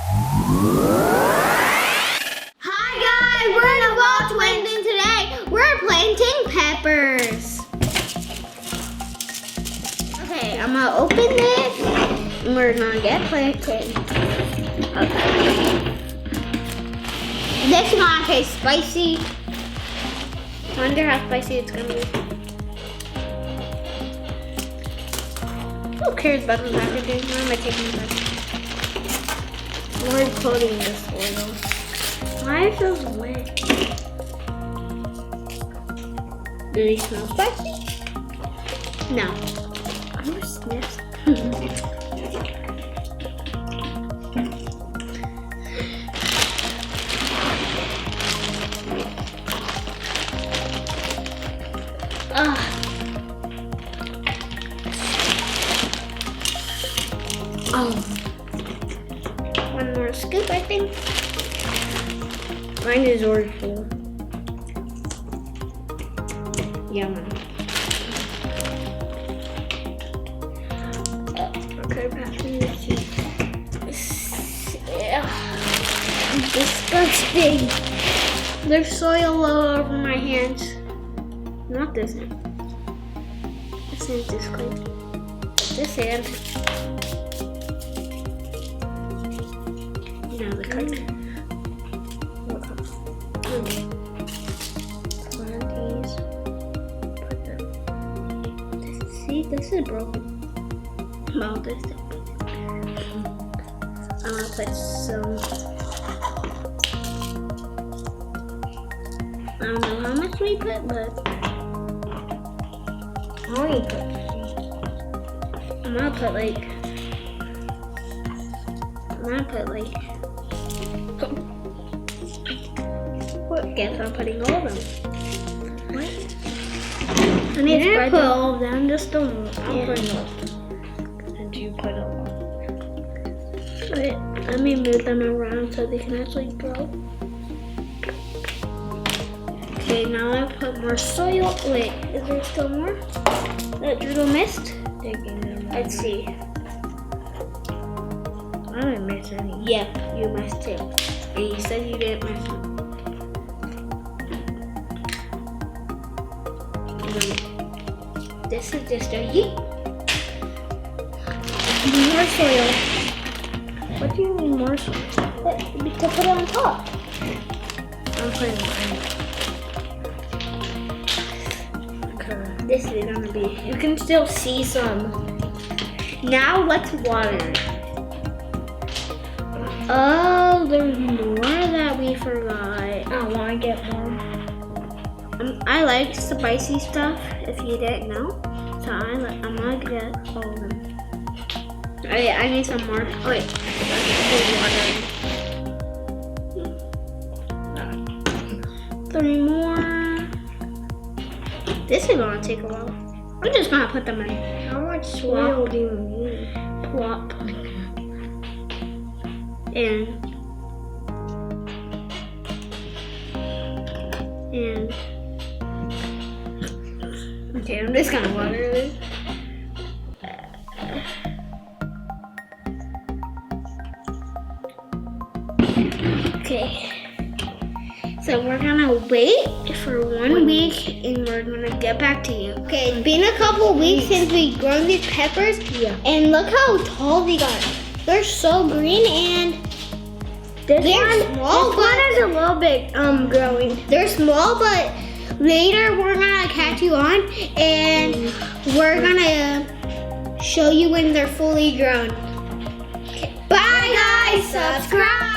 Hi guys, we're in Novoa Twins and today we're planting peppers. Okay, I'm gonna open this and we're gonna get planted. Okay. This is gonna taste spicy. I wonder how spicy it's gonna be. Who cares about the packaging? Why am I taking the packaging? We're coating this oil. Why it feels wet? Do they smell spicy? No. I'm gonna sniff. Oh. One more scoop, I think. Mine is already full. Yum. Okay, passing the cheese. Disgusting. There's soil all over my hands. Not this hand. This hand is clean. This hand. Now the card. See, this is broken. Well, this is. I'm gonna put some. I don't know how much we put, but I'm gonna put like. What? Guess I'm putting all of them. What? I need to put all of them. Just don't. I'm putting all of them. And you put a lot. Wait, let me move them around so they can actually grow. Okay, now I put more soil. Wait, is there still more? That little mist? Let's see. I didn't miss any. Yeah, you missed too. And you said you didn't miss them. This is just a yeet. More soil. What do you mean more soil? To put it on top. I'm putting mine. Okay. This is gonna be. You can still see some. Now let's water it. Oh, there's more that we forgot. I want to get more. I like spicy stuff, if you didn't know. So I'm going to get all of them. Okay, I need some more. Oh, wait. Water. 3 more. This is going to take a while. I'm just going to put them in. How much soil do you need? Plop. And okay, I'm just gonna water this. Okay, so we're gonna wait for 1 week and we're gonna get back to you. Okay, it's been a couple weeks since we've grown these peppers. Yeah. And look how tall they got. They're so green and This one is a little bit growing. They're small, but later we're gonna catch you on and we're gonna show you when they're fully grown. Okay. Bye guys, subscribe.